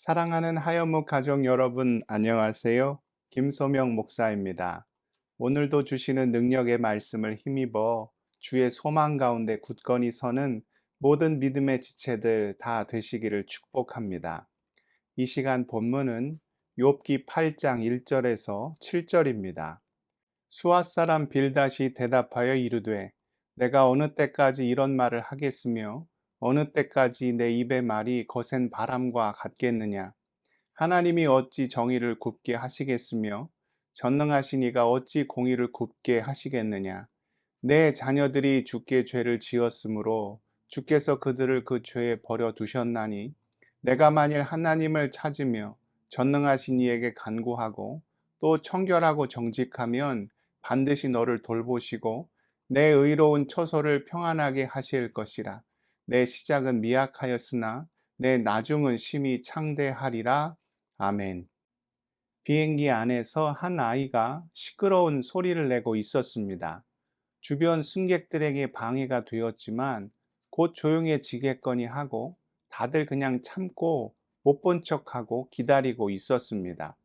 사랑하는 하여묵 가족 여러분, 안녕하세요. 김소명 목사입니다. 오늘도 주시는 능력의 말씀을 힘입어 주의 소망 가운데 굳건히 서는 모든 믿음의 지체들 다 되시기를 축복합니다. 이 시간 본문은 욥기 8장 1절에서 7절입니다. 수앗 사람 빌닷이 대답하여 이르되 내가 어느 때까지 이런 말을 하겠으며 어느 때까지 내 입의 말이 거센 바람과 같겠느냐. 하나님이 어찌 정의를 굽게 하시겠으며 전능하신 이가 어찌 공의를 굽게 하시겠느냐. 내 자녀들이 주께 죄를 지었으므로 주께서 그들을 그 죄에 버려두셨나니 내가 만일 하나님을 찾으며 전능하신 이에게 간구하고 또 청결하고 정직하면 반드시 너를 돌보시고 내 의로운 처소를 평안하게 하실 것이라. 내 시작은 미약하였으나 내 나중은 심히 창대하리라. 아멘. 비행기 안에서 한 아이가 시끄러운 소리를 내고 있었습니다. 주변 승객들에게 방해가 되었지만 곧 조용해지겠거니 하고 다들 그냥 참고 못 본 척하고 기다리고 있었습니다.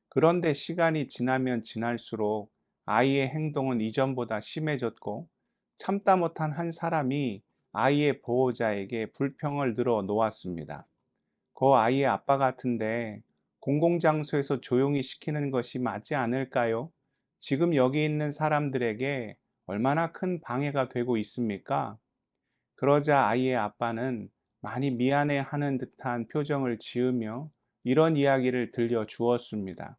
그런데 시간이 지나면 지날수록 아이의 행동은 이전보다 심해졌고 참다 못한 한 사람이 아이의 보호자에게 불평을 늘어 놓았습니다. 그 아이의 아빠 같은데 공공장소에서 조용히 시키는 것이 맞지 않을까요? 지금 여기 있는 사람들에게 얼마나 큰 방해가 되고 있습니까? 그러자 아이의 아빠는 많이 미안해하는 듯한 표정을 지으며 이런 이야기를 들려 주었습니다.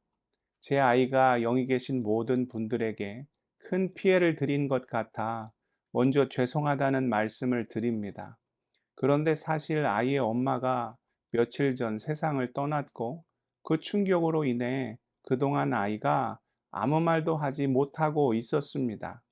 제 아이가 여기 계신 모든 분들에게 큰 피해를 드린 것 같아 먼저 죄송하다는 말씀을 드립니다. 그런데 사실 아이의 엄마가 며칠 전 세상을 떠났고 그 충격으로 인해 그동안 아이가 아무 말도 하지 못하고 있었습니다.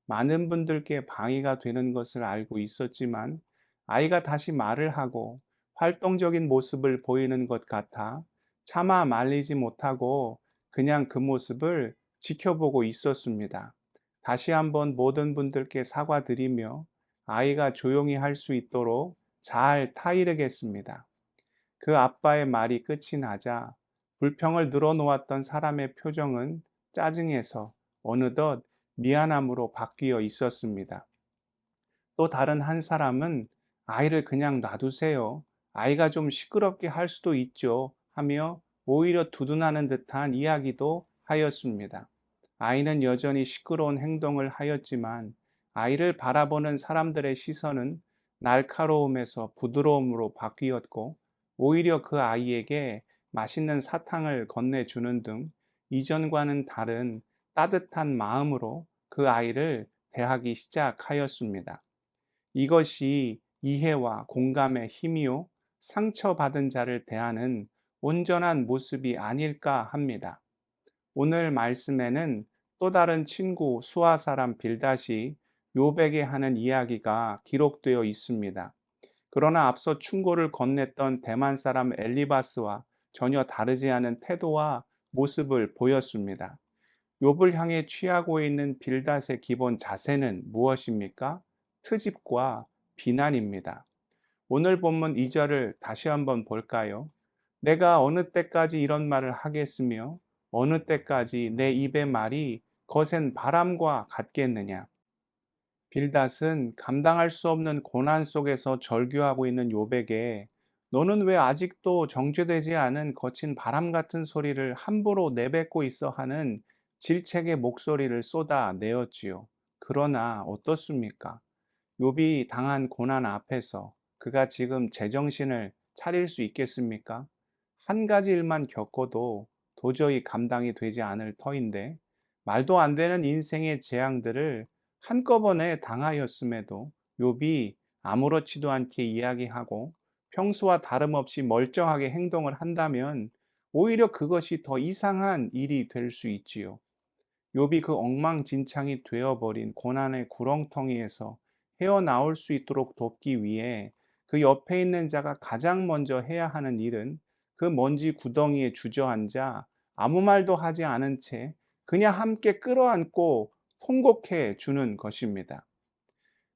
많은 분들께 방해가 되는 것을 알고 있었지만 아이가 다시 말을 하고 활동적인 모습을 보이는 것 같아 차마 말리지 못하고 그냥 그 모습을 지켜보고 있었습니다. 다시 한번 모든 분들께 사과드리며 아이가 조용히 할 수 있도록 잘 타이르겠습니다. 그 아빠의 말이 끝이 나자 불평을 늘어놓았던 사람의 표정은 짜증에서 어느덧 미안함으로 바뀌어 있었습니다. 또 다른 한 사람은 아이를 그냥 놔두세요. 아이가 좀 시끄럽게 할 수도 있죠. 하며 오히려 두둔하는 듯한 이야기도 하였습니다. 아이는 여전히 시끄러운 행동을 하였지만 아이를 바라보는 사람들의 시선은 날카로움에서 부드러움으로 바뀌었고 오히려 그 아이에게 맛있는 사탕을 건네주는 등 이전과는 다른 따뜻한 마음으로 그 아이를 대하기 시작하였습니다. 이것이 이해와 공감의 힘이요, 상처받은 자를 대하는 온전한 모습이 아닐까 합니다. 오늘 말씀에는 또 다른 친구 수아 사람 빌닷이 욥에게 하는 이야기가 기록되어 있습니다. 그러나 앞서 충고를 건넸던 대만 사람 엘리바스와 전혀 다르지 않은 태도와 모습을 보였습니다. 욥을 향해 취하고 있는 빌닷의 기본 자세는 무엇입니까? 트집과 비난입니다. 오늘 본문 2절을 다시 한번 볼까요? 내가 어느 때까지 이런 말을 하겠으며 어느 때까지 내 입의 말이 거센 바람과 같겠느냐. 빌닷은 감당할 수 없는 고난 속에서 절규하고 있는 욥에게 너는 왜 아직도 정죄되지 않은 거친 바람 같은 소리를 함부로 내뱉고 있어 하는 질책의 목소리를 쏟아내었지요. 그러나 어떻습니까? 욥이 당한 고난 앞에서 그가 지금 제정신을 차릴 수 있겠습니까? 한 가지 일만 겪어도 도저히 감당이 되지 않을 터인데 말도 안 되는 인생의 재앙들을 한꺼번에 당하였음에도 욥이 아무렇지도 않게 이야기하고 평소와 다름없이 멀쩡하게 행동을 한다면 오히려 그것이 더 이상한 일이 될 수 있지요. 욥이 그 엉망진창이 되어버린 고난의 구렁텅이에서 헤어나올 수 있도록 돕기 위해 그 옆에 있는 자가 가장 먼저 해야 하는 일은 그 먼지 구덩이에 주저앉아 아무 말도 하지 않은 채 그냥 함께 끌어안고 통곡해 주는 것입니다.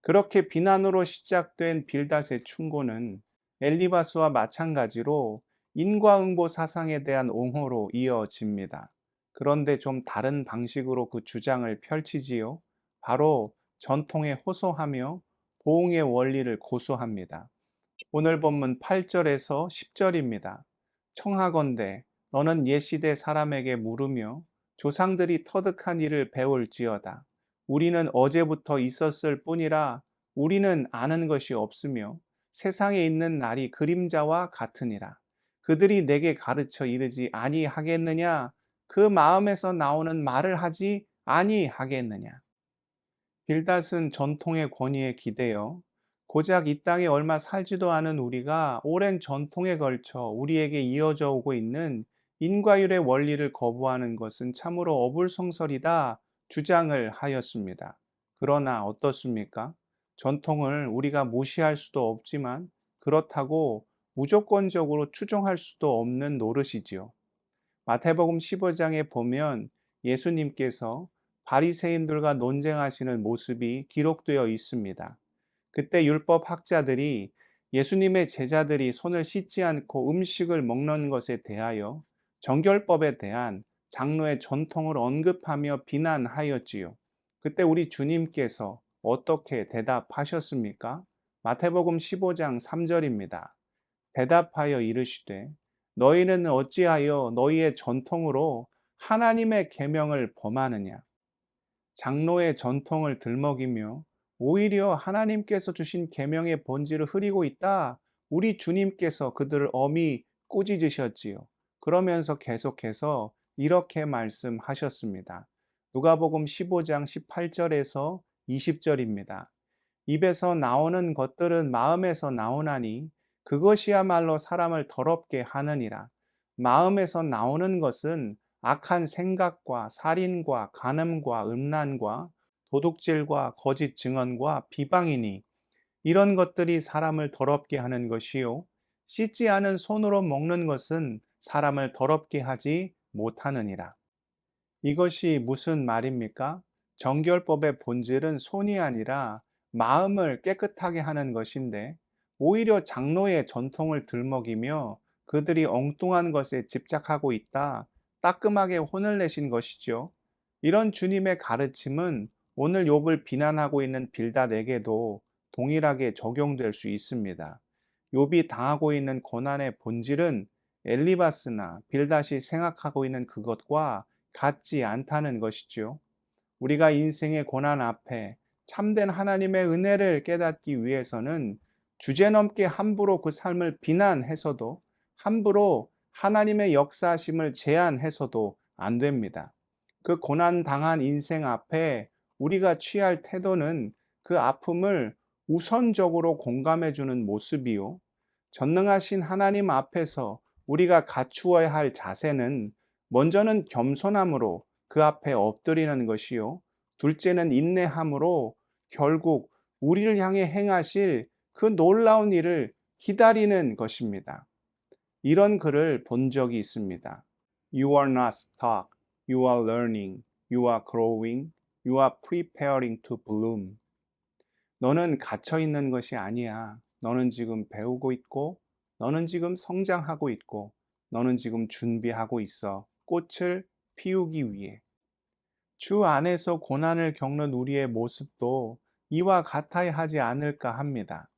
그렇게 비난으로 시작된 빌닷의 충고는 엘리바스와 마찬가지로 인과응보 사상에 대한 옹호로 이어집니다. 그런데 좀 다른 방식으로 그 주장을 펼치지요. 바로 전통에 호소하며 보응의 원리를 고수합니다. 오늘 본문 8절에서 10절입니다. 청하건대 너는 옛시대 사람에게 물으며 조상들이 터득한 일을 배울지어다. 우리는 어제부터 있었을 뿐이라 우리는 아는 것이 없으며 세상에 있는 날이 그림자와 같으니라. 그들이 내게 가르쳐 이르지 아니하겠느냐? 그 마음에서 나오는 말을 하지 아니하겠느냐? 빌닷은 전통의 권위에 기대어 고작 이 땅에 얼마 살지도 않은 우리가 오랜 전통에 걸쳐 우리에게 이어져 오고 있는 인과율의 원리를 거부하는 것은 참으로 어불성설이다 주장을 하였습니다. 그러나 어떻습니까? 전통을 우리가 무시할 수도 없지만 그렇다고 무조건적으로 추종할 수도 없는 노릇이지요. 마태복음 15장에 보면 예수님께서 바리새인들과 논쟁하시는 모습이 기록되어 있습니다. 그때 율법 학자들이 예수님의 제자들이 손을 씻지 않고 음식을 먹는 것에 대하여 정결법에 대한 장로의 전통을 언급하며 비난하였지요. 그때 우리 주님께서 어떻게 대답하셨습니까? 마태복음 15장 3절입니다. 대답하여 이르시되 너희는 어찌하여 너희의 전통으로 하나님의 계명을 범하느냐? 장로의 전통을 들먹이며 오히려 하나님께서 주신 계명의 본질을 흐리고 있다. 우리 주님께서 그들을 엄히 꾸짖으셨지요. 그러면서 계속해서 이렇게 말씀하셨습니다. 누가복음 15장 18절에서 20절입니다. 입에서 나오는 것들은 마음에서 나오나니 그것이야말로 사람을 더럽게 하느니라. 마음에서 나오는 것은 악한 생각과 살인과 간음과 음란과 도둑질과 거짓 증언과 비방이니 이런 것들이 사람을 더럽게 하는 것이요 씻지 않은 손으로 먹는 것은 사람을 더럽게 하지 못하느니라. 이것이 무슨 말입니까? 정결법의 본질은 손이 아니라 마음을 깨끗하게 하는 것인데 오히려 장로의 전통을 들먹이며 그들이 엉뚱한 것에 집착하고 있다. 따끔하게 혼을 내신 것이죠. 이런 주님의 가르침은 오늘 욥을 비난하고 있는 빌닷에게도 동일하게 적용될 수 있습니다. 욥이 당하고 있는 고난의 본질은 엘리바스나 빌닷이 생각하고 있는 그것과 같지 않다는 것이죠. 우리가 인생의 고난 앞에 참된 하나님의 은혜를 깨닫기 위해서는 주제넘게 함부로 그 삶을 비난해서도 함부로 하나님의 역사심을 제한해서도 안 됩니다. 그 고난 당한 인생 앞에 우리가 취할 태도는 그 아픔을 우선적으로 공감해 주는 모습이요. 전능하신 하나님 앞에서 우리가 갖추어야 할 자세는 먼저는 겸손함으로 그 앞에 엎드리는 것이요. 둘째는 인내함으로 결국 우리를 향해 행하실 그 놀라운 일을 기다리는 것입니다. 이런 글을 본 적이 있습니다. You are not stuck. You are learning. You are growing. You are preparing to bloom. 너는 갇혀 있는 것이 아니야. 너는 지금 배우고 있고, 너는 지금 성장하고 있고, 너는 지금 준비하고 있어. 꽃을 피우기 위해. 주 안에서 고난을 겪는 우리의 모습도 이와 같아야 하지 않을까 합니다.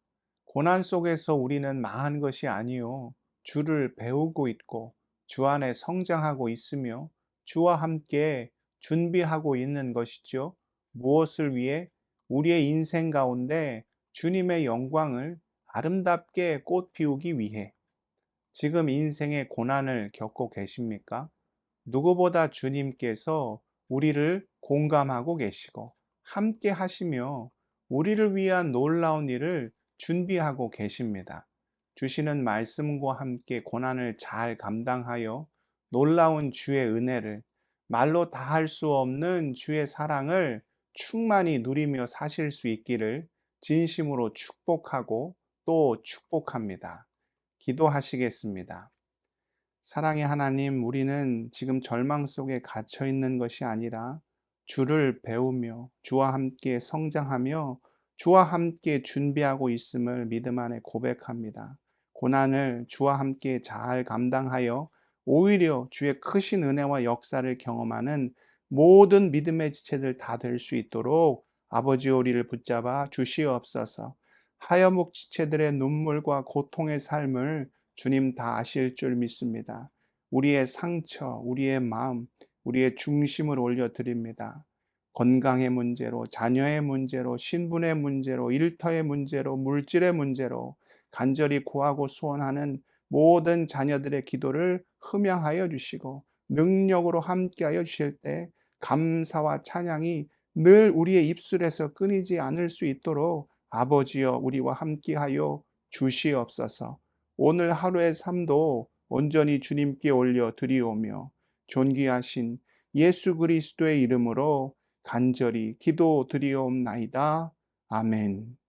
고난 속에서 우리는 망한 것이 아니요. 주를 배우고 있고, 주 안에 성장하고 있으며, 주와 함께 준비하고 있는 것이죠. 무엇을 위해? 우리의 인생 가운데 주님의 영광을 아름답게 꽃 피우기 위해. 지금 인생의 고난을 겪고 계십니까? 누구보다 주님께서 우리를 공감하고 계시고 함께 하시며 우리를 위한 놀라운 일을 준비하고 계십니다. 주시는 말씀과 함께 고난을 잘 감당하여 놀라운 주의 은혜를 말로 다 할 수 없는 주의 사랑을 충만히 누리며 사실 수 있기를 진심으로 축복하고 또 축복합니다. 기도하시겠습니다. 사랑의 하나님, 우리는 지금 절망 속에 갇혀 있는 것이 아니라 주를 배우며 주와 함께 성장하며 주와 함께 준비하고 있음을 믿음 안에 고백합니다. 고난을 주와 함께 잘 감당하여 오히려 주의 크신 은혜와 역사를 경험하는 모든 믿음의 지체들 다 될 수 있도록 아버지 우리를 붙잡아 주시옵소서. 하여묵 지체들의 눈물과 고통의 삶을 주님 다 아실 줄 믿습니다. 우리의 상처, 우리의 마음, 우리의 중심을 올려드립니다. 건강의 문제로, 자녀의 문제로, 신분의 문제로, 일터의 문제로, 물질의 문제로 간절히 구하고 소원하는 모든 자녀들의 기도를 흠양하여 주시고 능력으로 함께하여 주실 때 감사와 찬양이 늘 우리의 입술에서 끊이지 않을 수 있도록 아버지여 우리와 함께하여 주시옵소서. 오늘 하루의 삶도 온전히 주님께 올려 드리오며 존귀하신 예수 그리스도의 이름으로 간절히 기도 드리옵나이다. 아멘.